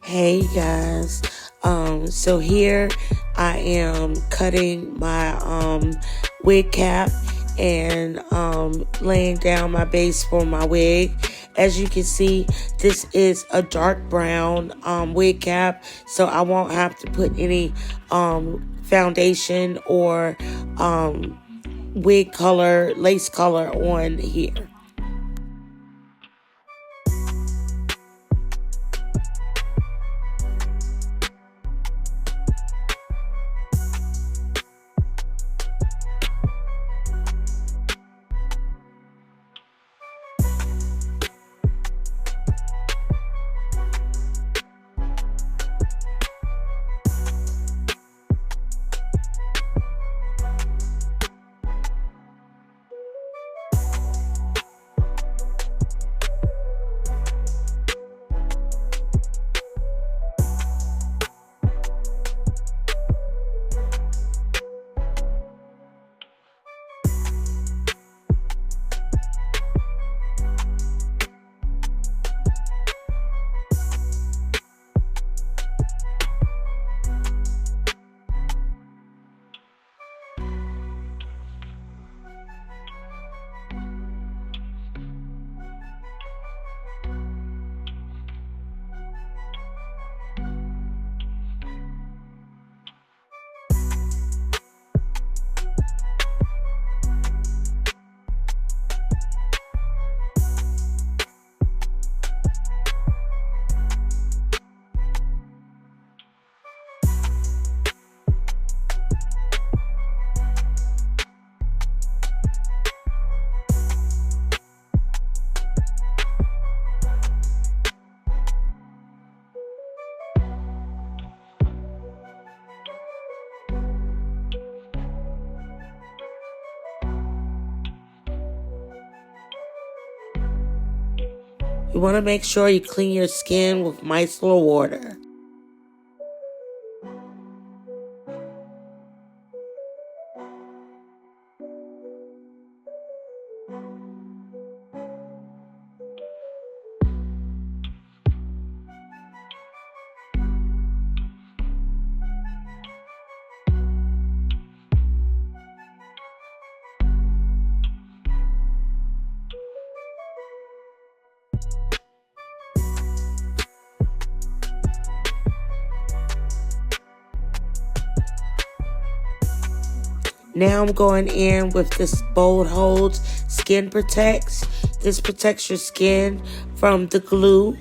Hey guys, so here I am cutting my wig cap and laying down my base for my wig. As you can see, this is a dark brown wig cap, so I won't have to put any foundation or wig color, lace color on here. You want to make sure you clean your skin with micellar water. Now I'm going in with this Bold Hold Skin Protects. This protects your skin from the glue.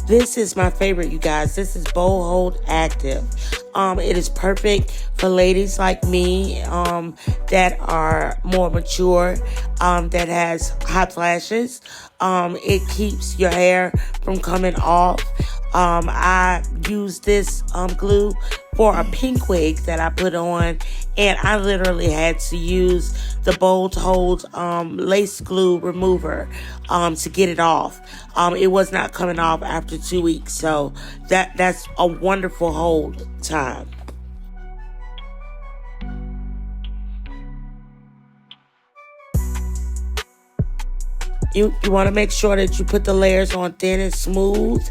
This is my favorite, you guys. This is Bold Hold Active. It is perfect for ladies like me that are more mature, that has hot flashes. It keeps your hair from coming off. I use this glue for a pink wig that I put on, and I literally had to use the Bold Hold lace glue remover to get it off. It was not coming off after 2 weeks, so that's a wonderful hold time. You want to make sure that you put the layers on thin and smooth,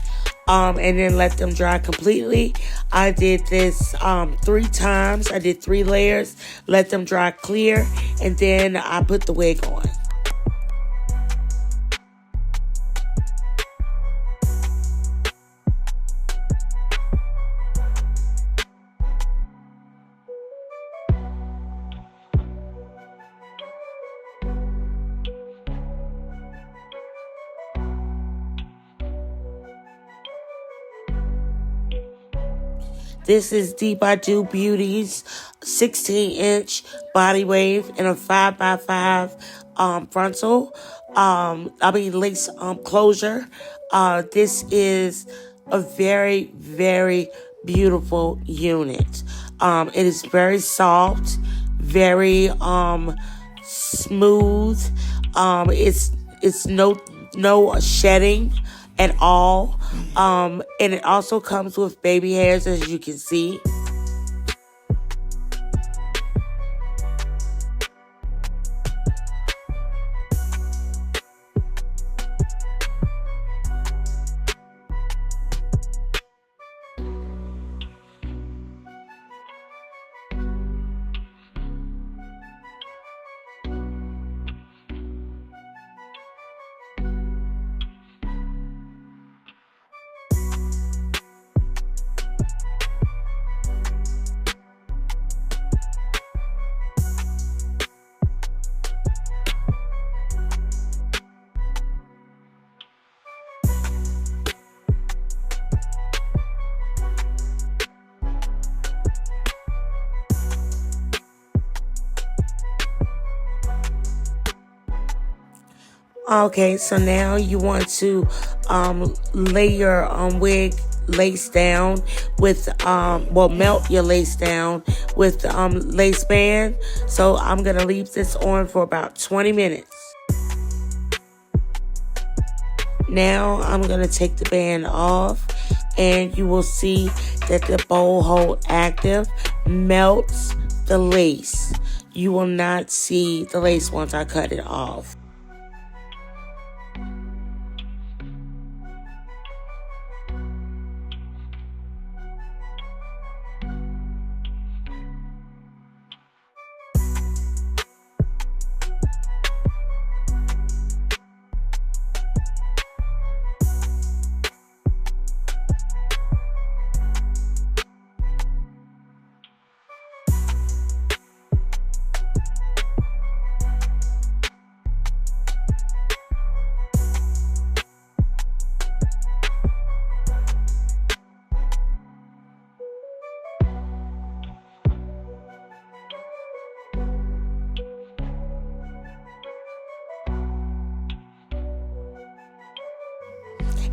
and then let them dry completely. I did this 3 times. I did 3 layers, let them dry clear, and then I put the wig on. This is dbadubeauty's 16-inch body wave in a 5x5 frontal. Lace closure. This is a very, very beautiful unit. It is very soft, very smooth. It's no shedding at all. And it also comes with baby hairs, as you can see. Okay, so now you want to lay your wig lace down with melt your lace down with lace band. So I'm gonna leave this on for about 20 minutes. Now I'm gonna take the band off, and you will see that the bowl hold active melts the lace. You will not see the lace once I cut it off.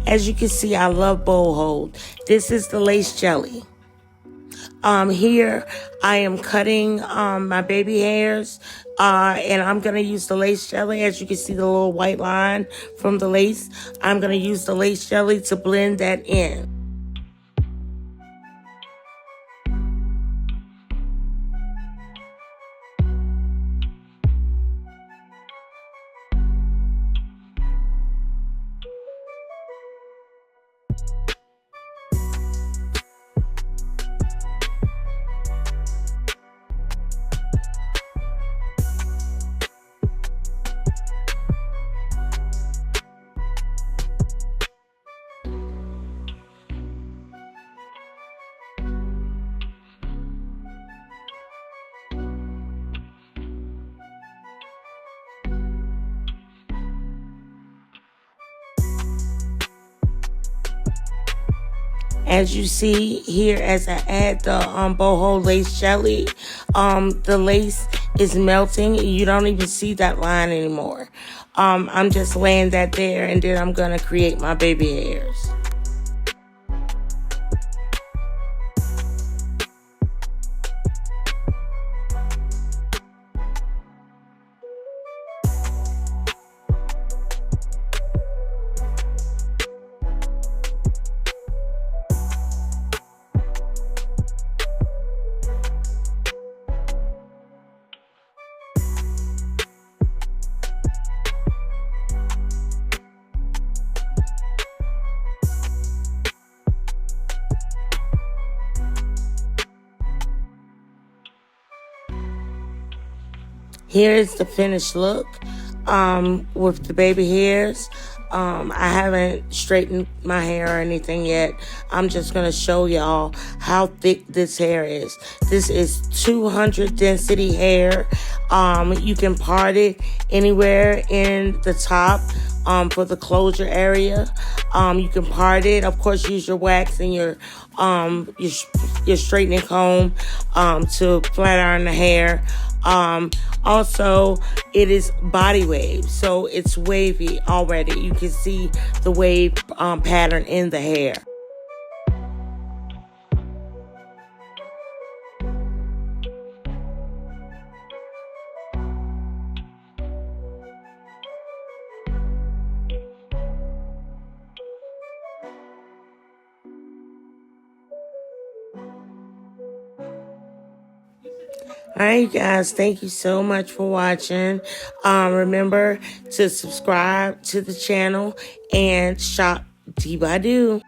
As you can see, I love bowl hold. This is the lace jelly. Here I am cutting my baby hairs, and I'm gonna use the lace jelly. As you can see, the little white line from the lace. I'm gonna use the lace jelly to blend that in. As you see here, as I add the boho lace jelly, the lace is melting. You don't even see that line anymore. I'm just laying that there, and then I'm gonna create my baby hairs. Here is the finished look with the baby hairs. I haven't straightened my hair or anything yet. I'm just going to show y'all how thick this hair is. This is 200 density hair. You can part it anywhere in the top for the closure area. You can part it. Of course, use your wax and your straightening comb to flat iron the hair. Also, it is body wave, so it's wavy already. You can see the wave pattern in the hair. All right, guys, thank you so much for watching. Remember to subscribe to the channel and shop dbadubeauty.